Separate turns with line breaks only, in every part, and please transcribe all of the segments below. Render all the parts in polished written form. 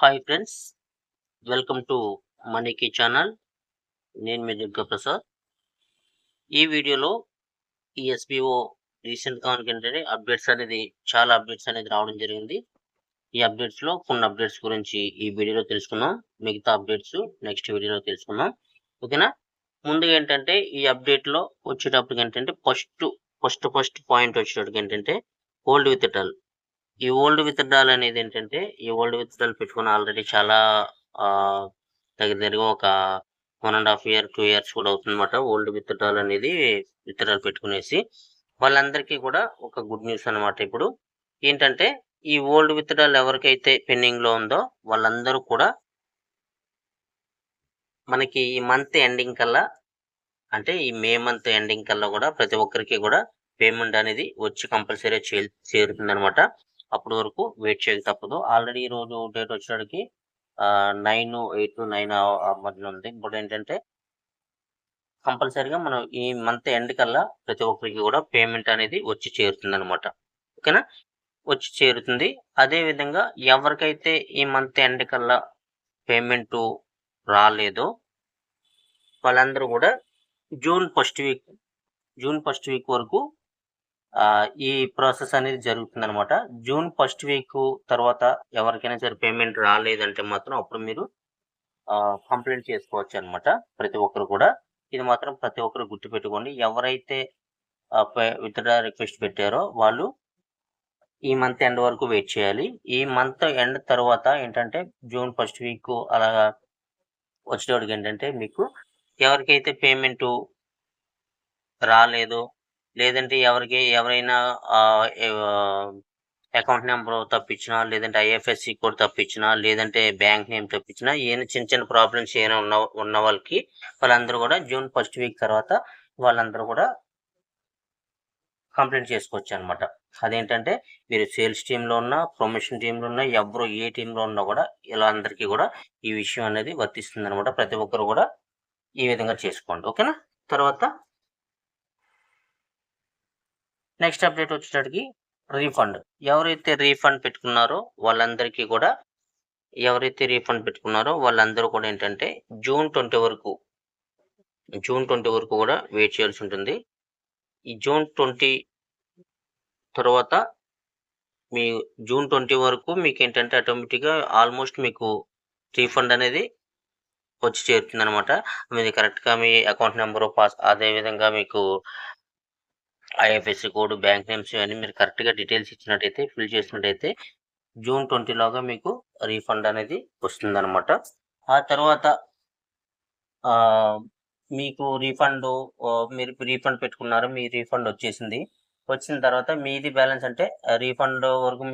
Hi friends, welcome to మనీకి channel. నేను మీ దుర్గా ప్రసాద్. ఈ వీడియోలో ఈ ఎస్బీఓ రీసెంట్గా ఏంటంటే చాలా అప్డేట్స్ అనేది రావడం జరిగింది. ఈ అప్డేట్స్లో కొన్ని అప్డేట్స్ గురించి ఈ వీడియోలో తెలుసుకుందాం. మిగతా అప్డేట్స్ నెక్స్ట్ వీడియోలో తెలుసుకుందాం. ఓకేనా? ముందుగా ఏంటంటే ఈ అప్డేట్లో వచ్చేటప్పటికి ఏంటంటే ఫస్ట్ పాయింట్ వచ్చేటప్పటికి ఏంటంటే ఓల్డ్ విత్ డ్రాల్. ఈ ఓల్డ్ విత్ డ్రాల్ అనేది ఏంటంటే ఈ ఓల్డ్ విత్ డ్రాల్ పెట్టుకుని ఆల్రెడీ చాలా దగ్గరగా ఒక 1.5 year 2 years కూడా అవుతుందన్నమాట. ఓల్డ్ విత్ డ్రాల్ అనేది విత్ డ్రాల్ పెట్టుకునేసి వాళ్ళందరికీ కూడా ఒక గుడ్ న్యూస్ అనమాట. ఇప్పుడు ఏంటంటే ఈ ఓల్డ్ విత్ డ్రాల్ ఎవరికైతే పెండింగ్ లో ఉందో వాళ్ళందరూ కూడా మనకి ఈ మంత్ ఎండింగ్ కల్లా, అంటే ఈ మే మంత్ ఎండింగ్ కల్లా కూడా ప్రతి ఒక్కరికి కూడా పేమెంట్ అనేది వచ్చి కంపల్సరీ చేరుతుంది అనమాట. అప్పటి వరకు వెయిట్ చేయక తప్పదు. ఆల్రెడీ ఈ రోజు డేట్ వచ్చేటికి 8-9 మధ్యలో ఉంది. ఇప్పుడు ఏంటంటే కంపల్సరీగా మనం ఈ మంత్ ఎండ్ కల్లా ప్రతి ఒక్కరికి కూడా పేమెంట్ అనేది వచ్చి చేరుతుంది అనమాట. ఓకేనా? వచ్చి చేరుతుంది. అదే విధంగా ఎవరికైతే ఈ మంత్ ఎండ్ కల్లా పేమెంట్ రాలేదో వాళ్ళందరూ కూడా జూన్ ఫస్ట్ వీక్ వరకు ఈ ప్రాసెస్ అనేది జరుగుతుంది అనమాట. జూన్ ఫస్ట్ వీక్ తర్వాత ఎవరికైనా సరే పేమెంట్ రాలేదంటే మాత్రం అప్పుడు మీరు కంప్లైంట్ చేసుకోవచ్చు అనమాట. ప్రతి ఒక్కరు కూడా ఇది మాత్రం ప్రతి ఒక్కరు గుర్తుపెట్టుకోండి. ఎవరైతే విత్డ్రా రిక్వెస్ట్ పెట్టారో వాళ్ళు ఈ మంత్ ఎండ్ వరకు వెయిట్ చేయాలి. ఈ మంత్ ఎండ్ తర్వాత ఏంటంటే జూన్ ఫస్ట్ వీక్ అలాగా వచ్చేటప్పటికి ఏంటంటే మీకు ఎవరికైతే పేమెంట్ రాలేదో, లేదంటే ఎవరైనా అకౌంట్ నెంబర్ తప్పించినా, లేదంటే ఐఎఫ్ఎస్సి కోడ్ తప్పించినా, లేదంటే బ్యాంక్ నేమ్ తప్పించినా, చిన్న ప్రాబ్లమ్స్ ఏమైనా ఉన్న వాళ్ళకి వాళ్ళందరూ కూడా జూన్ ఫస్ట్ వీక్ తర్వాత వాళ్ళందరూ కూడా కంప్లైంట్ చేసుకోవచ్చు అనమాట. అదేంటంటే మీరు సేల్స్ టీంలో ఉన్నా, ప్రమోషన్ టీంలో ఉన్నా, ఎవరు ఏ టీంలో ఉన్నా కూడా ఇలా అందరికీ కూడా ఈ విషయం అనేది వర్తిస్తుంది అనమాట. ప్రతి ఒక్కరు కూడా ఈ విధంగా చేసుకోండి. ఓకేనా? తర్వాత నెక్స్ట్ అప్డేట్ వచ్చేటప్పటికి రీఫండ్. ఎవరైతే రీఫండ్ పెట్టుకున్నారో వాళ్ళందరికీ కూడా వాళ్ళందరూ కూడా ఏంటంటే జూన్ 20 వరకు కూడా వెయిట్ చేయాల్సి ఉంటుంది. ఈ జూన్ 20 తర్వాత మీ జూన్ 20 వరకు మీకు ఏంటంటే ఆటోమేటిక్గా ఆల్మోస్ట్ మీకు రీఫండ్ అనేది వచ్చి చేరుతుంది అనమాట. మీది కరెక్ట్గా మీ అకౌంట్ నెంబరు అదేవిధంగా మీకు ఐఎఫ్ఎస్సి కోడ్, బ్యాంక్ నేమ్స్ ఇవన్నీ మీరు కరెక్ట్గా డీటెయిల్స్ ఇచ్చినట్టయితే, ఫిల్ చేసినట్టయితే జూన్ 20లోగా మీకు రీఫండ్ అనేది వస్తుందన్నమాట. ఆ తర్వాత మీకు మీరు రీఫండ్ పెట్టుకున్నారు, మీ రీఫండ్ వచ్చేసింది. వచ్చిన తర్వాత మీది బ్యాలెన్స్ అంటే రీఫండ్ వరకు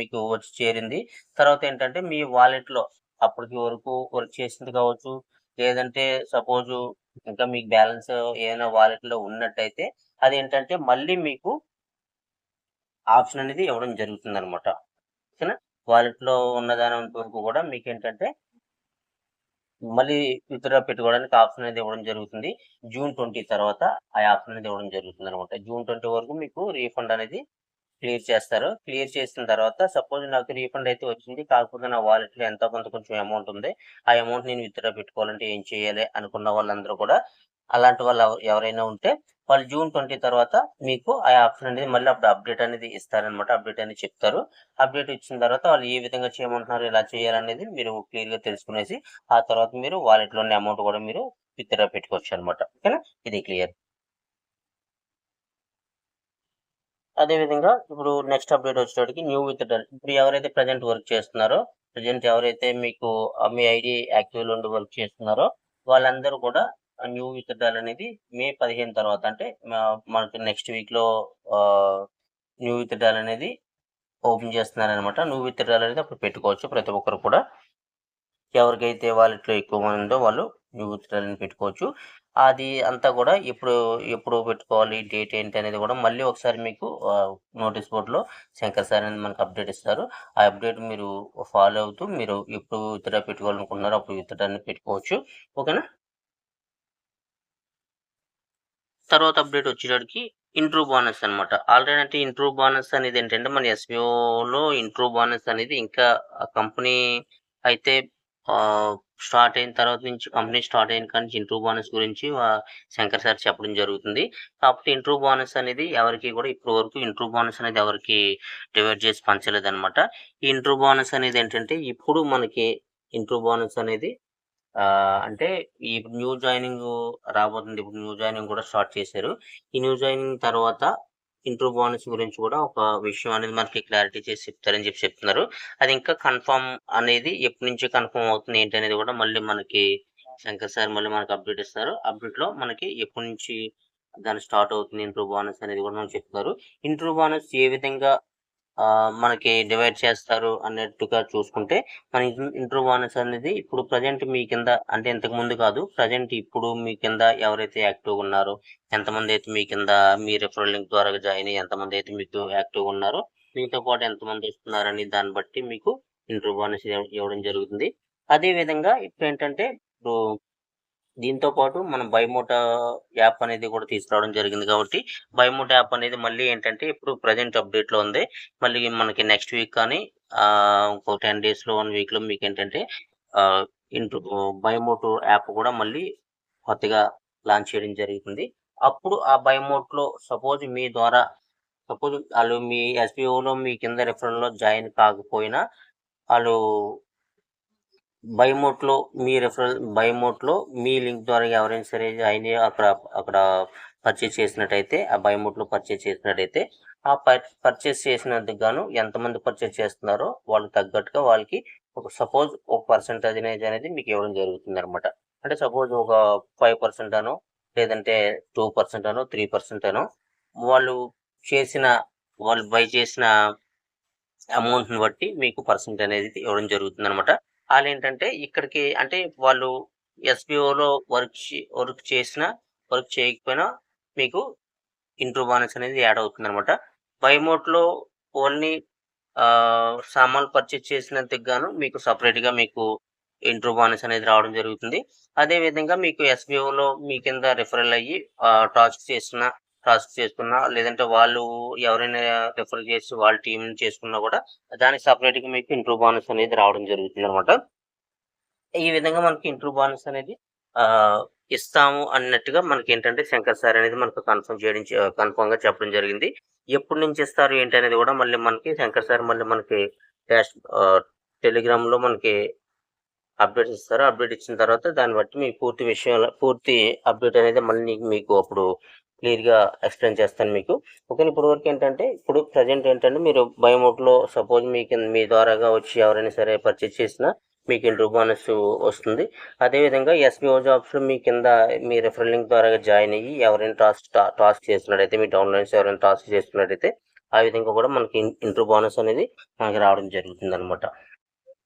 మీకు వచ్చి చేరింది. తర్వాత ఏంటంటే మీ వాలెట్లో అప్పటికి వరకు వర్క్ చేసింది కావచ్చు, లేదంటే సపోజ్ ఇంకా మీకు బ్యాలెన్స్ ఏదైనా వాలెట్లో ఉన్నట్టయితే అదేంటంటే మళ్ళీ మీకు ఆప్షన్ అనేది ఇవ్వడం జరుగుతుంది అనమాట. ఓకేనా? వాలెట్లో ఉన్నదాని వరకు కూడా మీకు ఏంటంటే మళ్ళీ విత్డ్రా పెట్టుకోవడానికి ఆప్షన్ అనేది ఇవ్వడం జరుగుతుంది. జూన్ 20 తర్వాత ఆ ఆప్షన్ అనేది ఇవ్వడం జరుగుతుంది అనమాట. జూన్ 20 వరకు మీకు రీఫండ్ అనేది క్లియర్ చేస్తారు. క్లియర్ చేసిన తర్వాత సపోజ్ నాకు రీఫండ్ అయితే వచ్చింది, కాకపోతే నా వాలెట్లో ఎంతో కొంచెం అమౌంట్ ఉంది, ఆ అమౌంట్ నేను విత్డ్రా పెట్టుకోవాలంటే ఏం చేయాలి అనుకున్న వాళ్ళందరూ కూడా, అలాంటి వాళ్ళు ఎవరైనా ఉంటే వాళ్ళు జూన్ 20 తర్వాత మీకు ఆ ఆప్షన్ అనేది మళ్ళీ అప్పుడు అప్డేట్ అనేది ఇస్తారనమాట. అప్డేట్ అనేది చెప్తారు. అప్డేట్ ఇచ్చిన తర్వాత వాళ్ళు ఏ విధంగా చేయమంటున్నారు, ఇలా చేయాలనేది మీరు క్లియర్గా తెలుసుకునేసి ఆ తర్వాత మీరు వాలెట్లోని అమౌంట్ కూడా మీరు విత్డ్రా పెట్టుకోవచ్చు అనమాట. ఓకేనా? ఇది క్లియర్. అదేవిధంగా ఇప్పుడు నెక్స్ట్ అప్డేట్ వచ్చేటప్పటికి న్యూ విత్డ్రాల్. ఇప్పుడు ఎవరైతే ప్రజెంట్ వర్క్ చేస్తున్నారో, ఎవరైతే మీకు మీ ఐడి యాక్టివ్లో ఉండి వర్క్ చేస్తున్నారో వాళ్ళందరూ కూడా న్యూ విత్డ్రాల్ అనేది మే 15 తర్వాత, అంటే మనకి నెక్స్ట్ వీక్లో న్యూ విత్డ్రాల్ అనేది ఓపెన్ చేస్తున్నారనమాట. న్యూ విత్డ్రాల్ అనేది అప్పుడు పెట్టుకోవచ్చు ప్రతి ఒక్కరు కూడా. ఎవరికైతే వాలెట్లో ఎక్కువ మంది ఉందో వాళ్ళు న్యూ విత్డ్రాల్ అని పెట్టుకోవచ్చు. అది అంతా కూడా ఎప్పుడు పెట్టుకోవాలి, డేట్ ఏంటి అనేది కూడా మళ్ళీ ఒకసారి మీకు నోటీస్ బోర్డులో శంకర్ సార్ అనేది మనకు అప్డేట్ ఇస్తారు. ఆ అప్డేట్ మీరు ఫాలో అవుతూ మీరు ఎప్పుడు విత్డ్రా పెట్టుకోవాలనుకున్నారో అప్పుడు విత్డ్రా అనేది పెట్టుకోవచ్చు. ఓకేనా? తర్వాత అప్డేట్ వచ్చేటప్పటికి ఇంట్రూ బోనస్ అనమాట. ఆల్రెడీ అంటే ఇంట్రూ బోనస్ అనేది ఏంటంటే మన ఎస్బీఓలో ఇంట్రూ బోనస్ అనేది ఇంకా కంపెనీ అయితే స్టార్ట్ అయిన తర్వాత నుంచి కంపెనీ స్టార్ట్ అయిన కాడి నుంచి ఇంటర్వ్యూ బోనస్ గురించి శంకర్ సార్ చెప్పడం జరుగుతుంది. కాకపోతే ఇంటర్వ్యూ బోనస్ అనేది ఎవరికీ కూడా ఇప్పటి వరకు ఇంటర్వ్యూ బోనస్ అనేది ఎవరికీ డివైడ్ చేసి పంచలేదనమాట. ఈ ఇంటర్వ్యూ బోనస్ అనేది ఏంటంటే ఇప్పుడు మనకి ఇంటర్వ్యూ బోనస్ అనేది అంటే ఈ న్యూ జాయినింగ్ రాబోతుంది. ఇప్పుడు న్యూ జాయినింగ్ కూడా స్టార్ట్ చేశారు. ఈ న్యూ జాయినింగ్ తర్వాత ఇంటర్వ్యూ బోనస్ గురించి కూడా ఒక విషయం అనేది మనకి క్లారిటీ చేసి చెప్తారని చెప్తున్నారు. అది ఇంకా కన్ఫర్మ్ అనేది ఎప్పటి నుంచి కన్ఫర్మ్ అవుతుంది ఏంటి అనేది కూడా మళ్ళీ మనకి శంకర్ సార్ మళ్ళీ మనకి అప్డేట్ ఇస్తారు. అప్డేట్‌లో మనకి ఎప్పటి నుంచి దాని స్టార్ట్ అవుతుంది ఇంటర్వ్యూ బోనస్ అనేది కూడా మనకు చెప్తారు. ఇంటర్వ్యూ బోనస్ ఏ విధంగా మనకి డివైడ్ చేస్తారు అన్నట్టుగా చూసుకుంటే, మన ఇంటర్వ్యూ బోనస్ అనేది ఇప్పుడు ప్రెజెంట్ మీ కింద అంటే ఇంతకుముందు కాదు. ప్రెజెంట్ ఇప్పుడు మీ కింద ఎవరైతే యాక్టివ్‌గా ఉన్నారో, ఎంతమందైతే మీ కింద మీ రిఫరల్ లింక్ ద్వారా జాయిన్ అయ్యి ఎంతమందైతే మీకు యాక్టివ్‌గా ఉన్నారో, మీతో పాటు ఎంతమంది వస్తున్నారని దాన్ని బట్టి మీకు ఇంటర్వ్యూ బోనస్ ఇవ్వడం జరుగుతుంది. అదే విధంగా ఇప్పుడేంటంటే ఇప్పుడు దీంతో పాటు మనం బైమోటా యాప్ అనేది కూడా తీసుకురావడం జరిగింది కాబట్టి, బైమోటా యాప్ అనేది మళ్ళీ ఏంటంటే ఇప్పుడు ప్రెజెంట్ అప్డేట్‌లో ఉంది. మళ్ళీ మనకి నెక్స్ట్ వీక్ కానీ ఇంకో 10 డేస్‌లో, 1 వీక్‌లో మీకేంటంటే ఆహ్, బైమోటో యాప్ కూడా మళ్ళీ కొత్తగా లాంచ్ చేయడం జరుగుతుంది. అప్పుడు ఆ బైమోట్‌లో సపోజ్ ఆళ్ళు మీ ఎస్‌బిఓలో మీ కింద రిఫరల్‌లో జాయిన్ కాకపోయినా, ఆళ్ళు బైమోట్‌లో మీ లింక్ ద్వారా ఎవరైనా సరే జాయిన్ అయ్యి అక్కడ పర్చేజ్ చేసినట్టయితే, ఆ బైమోట్‌లో పర్చేజ్ చేసినట్టయితే, ఆ పర్చేజ్ చేసినందుకు గాను ఎంతమంది పర్చేజ్ చేస్తున్నారో వాళ్ళకి తగ్గట్టుగా వాళ్ళకి ఒక పర్సెంటేజ్ అనేది మీకు ఇవ్వడం జరుగుతుందనమాట. అంటే సపోజ్ ఒక 5% అనో, లేదంటే 2% అనో, 3% అనో వాళ్ళు చేసిన వాళ్ళు బై చేసిన అమౌంట్‌ని బట్టి మీకు పర్సెంట్ అనేది ఇవ్వడం జరుగుతుందనమాట. ఆళ్ళేంటంటే ఇక్కడికి అంటే వాళ్ళు ఎస్‌బిఓలో వర్క్ చేసినా, వర్క్ చేయకపోయినా మీకు ఇంటర్వ్యూ బోనస్ అనేది యాడ్ అవుతుందనమాట. బైమోట్‌లో ఓన్లీ సామాన్లు పర్చేజ్ చేసినందుకు గాను మీకు సెపరేట్‌గా మీకు ఇంటర్వ్యూ బోనస్ అనేది రావడం జరుగుతుంది. అదే విధంగా మీకు ఎస్‌బిఓలో మీ కింద రిఫరల్ అయ్యి టాస్క్ చేసుకున్నా లేదంటే వాళ్ళు ఎవరైనా రిఫర్ చేసి వాళ్ళ టీమ్‌ని చేసుకున్నా కూడా దానికి సెపరేట్‌గా మీకు ఇంటర్వ్యూ బోనస్ అనేది రావడం జరుగుతుందనమాట. ఈ విధంగా మనకి ఇంటర్వ్యూ బోనస్ అనేది ఆహ్, ఇస్తాము అన్నట్టుగా మనకేంటంటే శంకర్ సార్ అనేది మనకు కన్ఫర్మ్‌గా చెప్పడం జరిగింది. ఎప్పటి నుంచి ఇస్తారు ఏంటి అనేది కూడా మళ్ళీ మనకి శంకర్ సార్ మళ్ళీ మనకి డాష్ ఆహ్, టెలిగ్రామ్‌లో మనకి అప్డేట్స్ ఇస్తారు. అప్డేట్ ఇచ్చిన తర్వాత దాన్ని బట్టి మీ పూర్తి అప్డేట్ అనేది మళ్ళీ మీకు అప్పుడు క్లియర్‌గా ఎక్స్‌ప్లెయిన్ చేస్తాను మీకు. ఓకేనా. ఇప్పటివరకు ఏంటంటే ఇప్పుడు ప్రెజెంట్ ఏంటంటే మీరు బయోమోట్‌లో సపోజ్ మీ ద్వారాగా వచ్చి ఎవరైనా సరే పర్చేజ్ చేసినా మీకు ఇంటర్వ్యూ బోనస్ వస్తుంది. అదేవిధంగా ఎస్‌బిఓ జాబ్స్‌లో మీ కింద మీ రిఫరల్ లింక్ ద్వారా జాయిన్ అయ్యి ఎవరైనా టాస్క్ చేస్తున్నట్టయితే మీ డౌన్‌లైన్స్ ఎవరైనా టాస్క్ చేస్తున్నట్టయితే ఆ విధంగా కూడా మనకి ఇంటర్వ్యూ బోనస్ అనేది మనకి రావడం జరుగుతుందనమాట.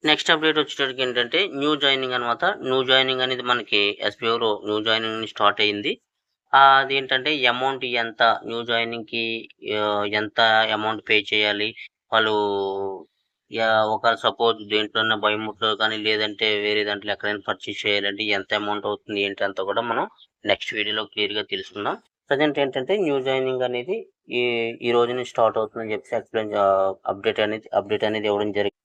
నెక్స్ట్ అప్డేట్ వచ్చేటప్పటికి ఏంటంటే న్యూ జాయినింగ్ అనమాట. న్యూ జాయినింగ్ అనేది మనకి ఎస్‌బిఓలో న్యూ జాయినింగ్ స్టార్ట్ అయింది. అదేంటంటే అమౌంట్ న్యూ జాయినింగ్‌కి ఎంత అమౌంట్ పే చేయాలి? వాళ్ళు ఒకవేళ సపోజ్ దేంట్లోన్నా బయోమోట్‌లో కానీ లేదంటే వేరే దాంట్లో ఎక్కడైనా పర్చేజ్ చేయాలంటే ఎంత అమౌంట్ అవుతుంది ఏంటి అంతా కూడా మనం నెక్స్ట్ వీడియోలో క్లియర్‌గా తెలుసుకుందాం. ప్రెజెంట్ ఏంటంటే న్యూ జాయినింగ్ అనేది ఈ ఈ రోజు నుంచి స్టార్ట్ అవుతుందని చెప్పేసి అప్డేట్ అనేది ఇవ్వడం జరిగింది.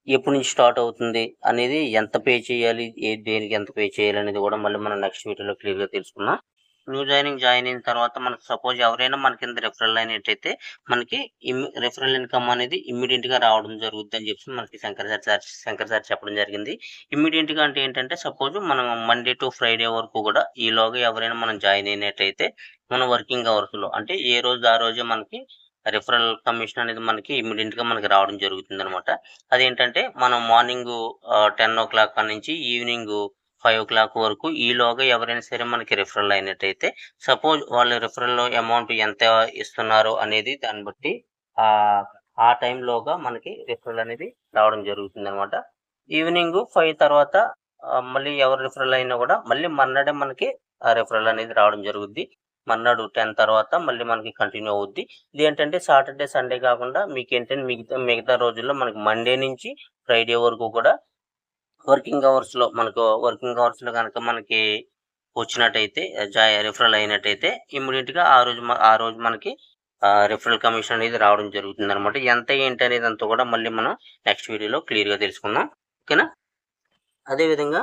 ఎప్పటి నుంచి స్టార్ట్ అవుతుంది అనేది, ఎంత పే చేయాలి, దేనికి ఎంత పే చేయాలి అనేది కూడా మళ్ళీ మనం నెక్స్ట్ వీడియోలో క్లియర్‌గా తెలుసుకుందాం. జాయిన్ అయిన తర్వాత మనకు సపోజ్ ఎవరైనా మన కింద రిఫరల్ అయినట్టయితే మనకి రిఫరల్ ఇన్‌కమ్ అనేది ఇమ్మీడియేట్‌గా రావడం జరుగుద్దని చెప్పి మనకి శంకర్ సార్ చెప్పడం జరిగింది. ఇమ్మీడియేట్‌గా అంటే ఏంటంటే సపోజ్ మనం మండే టు ఫ్రైడే వరకు కూడా ఈలోగా ఎవరైనా మనం జాయిన్ అయినట్టయితే మన వర్కింగ్ అవర్స్‌లో అంటే ఏ రోజు ఆ రోజే మనకి రిఫరల్ కమిషన్ అనేది మనకి ఇమ్మీడియేట్‌గా మనకి రావడం జరుగుతుందనమాట. అదేంటంటే మనం మార్నింగు 10:00 కాడ నుంచి ఈవినింగు 5:00 వరకు ఈలోగా ఎవరైనా సరే మనకి రిఫరల్ అయినట్టయితే సపోజ్ వాళ్ళ రిఫరల్‌లో అమౌంట్ ఎంత ఇస్తున్నారో అనేది దాన్ని బట్టి ఆ టైంలోగా మనకి రిఫరల్ అనేది రావడం జరుగుతుందనమాట. ఈవినింగు 5 తర్వాత మళ్ళీ ఎవరు రిఫరల్ అయినా కూడా మళ్ళీ మర్నాడే మనకి ఆ రిఫరల్ అనేది రావడం జరుగుద్ది. మర్నాడు 10 తర్వాత మళ్ళీ మనకి కంటిన్యూ అవుద్ది. ఇదేంటంటే సాటర్‌డే, సండే కాకుండా మీకేంటంటే మిగతా మిగతా రోజుల్లో మనకి మండే నుంచి ఫ్రైడే వరకు కూడా వర్కింగ్ అవర్స్‌లో గనక మనకి వచ్చినట్టయితే రిఫరల్ అయినట్టయితే ఇమ్మీడియేట్‌గా ఆ రోజు మనకి రిఫరల్ కమిషన్ అనేది రావడం జరుగుతుందనమాట. ఎంత ఏంటి అనేది అంతా కూడా మళ్ళీ మనం నెక్స్ట్ వీడియోలో క్లియర్‌గా తెలుసుకుందాం. ఓకేనా? అదేవిధంగా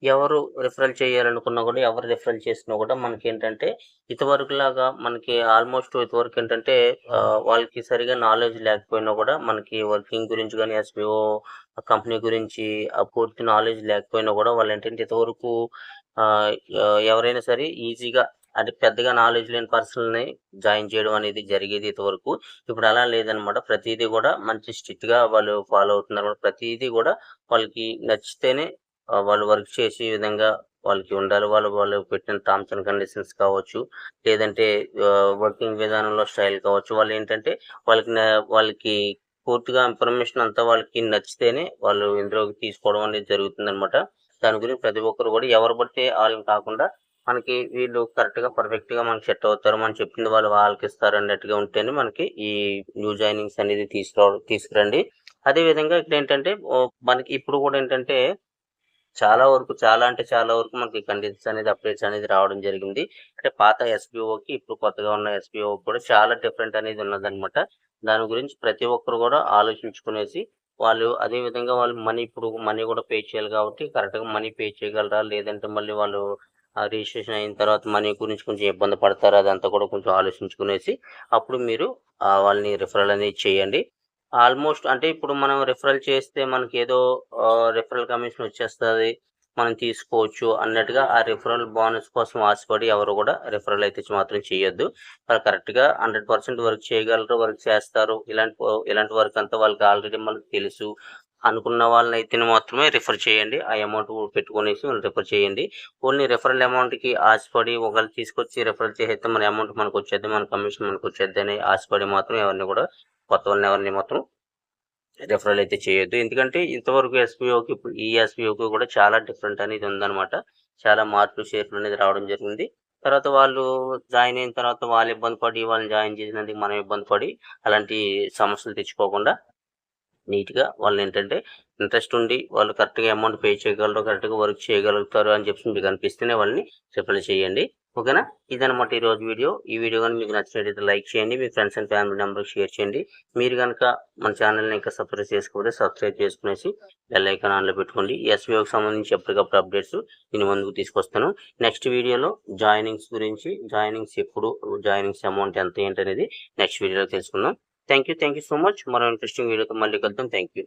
ఎవరు రిఫరల్ చేయాలనుకున్నా కూడా, ఎవరు రిఫరల్ చేసినా కూడా మనకేంటంటే, ఇదివరకులాగా మనకి ఆల్మోస్ట్ ఇదివరకేంటంటే వాళ్ళకి సరిగ్గా నాలెడ్జ్ లేకపోయినా కూడా, మనకి వర్కింగ్ గురించి గాని, ఎస్‌బీఓ కంపెనీ గురించి పూర్తి నాలెడ్జ్ లేకపోయినా కూడా వాళ్ళేంటంటే ఇంతవరకు ఆహ్, ఎవరైనా సరే ఈజీగా అంటే పెద్దగా నాలెడ్జ్ లేని పర్సన్‌ని జాయిన్ చేయడం అనేది జరిగేది ఇదివరకు. ఇప్పుడు అలా లేదనమాట. ప్రతీదీ కూడా మంచి స్ట్రిక్ట్‌గా వాళ్ళు ఫాలో అవుతున్నారు. ప్రతీదీ కూడా వాళ్ళకి నచ్చితేనే వాళ్ళు వర్క్ చేసే విధంగా వాళ్ళకి ఉండాలి. వాళ్ళు పెట్టిన టర్మ్స్ అండ్ కండిషన్స్ కావచ్చు, లేదంటే వర్కింగ్ విధానంలో స్టైల్ కావచ్చు. వాళ్ళేంటంటే వాళ్ళకి పూర్తిగా ఇన్ఫర్మేషన్ అంతా వాళ్ళకి నచ్చితేనే వాళ్ళు ఇందులోకి తీసుకోవడం అనేది జరుగుతుందనమాట. దాని గురించి ప్రతి ఒక్కరు కూడా ఎవరు పడితే ఆళ్ళని కాకుండా మనకి వీళ్ళు కరెక్ట్‌గా, పర్ఫెక్ట్‌గా మనకు సెట్ అవుతారు. మనం చెప్పింది వాళ్ళు ఆలకిస్తారు అన్నట్టుగా ఉంటేనే మనకి ఈ న్యూ జాయినింగ్స్ అనేది తీసుకురండి. అదే విధంగా ఇక్కడేంటంటే మనకి ఇప్పుడు కూడా ఏంటంటే చాలా వరకు చాలా అంటే చాలా వరకు మనకి కండిషన్స్ అనేది అప్డేట్స్ అనేది రావడం జరిగింది. అంటే పాత ఎస్‌బీఓకి ఇప్పుడు కొత్తగా ఉన్న ఎస్‌బీఓకి కూడా చాలా డిఫరెంట్ అనేది ఉన్నదనమాట. దాని గురించి ప్రతి ఒక్కరు కూడా ఆలోచించుకునేసి వాళ్ళు అదే విధంగా వాళ్ళు ఇప్పుడు మనీ కూడా పే చేయాలి కాబట్టి కరెక్ట్‌గా మనీ పే చేయగలరా? లేదంటే మళ్ళీ వాళ్ళు రిజిస్ట్రేషన్ అయిన తర్వాత మనీ గురించి కొంచెం ఇబ్బంది పడతారా? అదంతా కూడా కొంచెం ఆలోచించుకునేసి అప్పుడు మీరు వాళ్ళని రిఫరల్ అనేది చేయండి. ఆల్మోస్ట్ అంటే ఇప్పుడు మనం రిఫరల్ చేస్తే మనకేదో రిఫరల్ కమిషన్ వచ్చేస్తది. మనం తీసుకోవచ్చు అన్నట్టుగా ఆ రిఫరల్ బోనస్ కోసం ఆశపడి ఎవరు కూడా రిఫరల్ అయితే మాత్రం చేయొద్దు. వాళ్ళు కరెక్ట్‌గా 100% వర్క్ చేయగలరు, వర్క్ చేస్తారు. ఇలాంటి వర్క్ అంతా వాళ్ళకి ఆల్రెడీ మనకు తెలుసు అనుకున్న వాళ్ళనైతేనే మాత్రమే రిఫర్ చేయండి. ఆ అమౌంట్ పెట్టుకొనేసి రిఫర్ చేయండి. ఓన్లీ రిఫరల్ అమౌంట్‌కి ఆశపడి ఒకళ్ళు తీసుకొచ్చి రిఫర్ చేసేస్తే మన అమౌంట్ మనకొచ్చేద్ది, మన కమిషన్ మనకొచ్చేద్దని ఆశపడి మాత్రం ఎవరిని కూడా కొత్త వాళ్ళని ఎవరిని మాత్రం రిఫరల్ అయితే చేయొద్దు. ఎందుకంటే ఇంతవరకు ఎస్‌బీఓకి ఇప్పుడు ఈ ఎస్‌బీఓకి కూడా చాలా డిఫరెంట్ అనేది ఉందనమాట. చాలా మార్పులు, చేర్పులు అనేది రావడం జరిగింది. తర్వాత వాళ్ళు జాయిన్ అయిన తర్వాత వాళ్ళు ఇబ్బంది పడి, వాళ్ళని జాయిన్ చేసినందుకు మనం ఇబ్బంది పడి, అలాంటి సమస్యలు తెచ్చుకోకుండా నీట్‌గా వాళ్ళేంటంటే ఇంట్రెస్ట్ ఉండి వాళ్ళు కరెక్ట్‌గా అమౌంట్ పే చేయగలరు, కరెక్ట్‌గా వర్క్ చేయగలుగుతారు అని చెప్పేసి మీకు అనిపిస్తేనే వాళ్ళని రిఫర్ చేయండి. ఓకేనా? ఇదనమాట ఈరోజు వీడియో. ఈ వీడియో గాని మీకు నచ్చినట్లయితే లైక్ చేయండి. మీ ఫ్రెండ్స్ అండ్ ఫ్యామిలీ మెంబర్స్‌కి షేర్ చేయండి. మీరు గనక మన ఛానెల్‌ని ఇంకా సబ్స్క్రైబ్ చేసుకునేసి బెల్ ఐకాన్ ఆన్‌లో పెట్టుకోండి. ఎస్‌బీఓకి సంబంధించి ఎప్పటికప్పుడు అప్డేట్స్ నేను ముందుకు తీసుకొస్తాను. నెక్స్ట్ వీడియోలో జాయినింగ్స్ గురించి, జాయినింగ్స్ అమౌంట్ ఎంత ఏంటనేది నెక్స్ట్ వీడియోలో తెలుసుకుందాం. Thank you so much. మరో ఇంట్రెస్టింగ్ వీడియోతో మళ్ళీ కలుద్దాం. Thank you.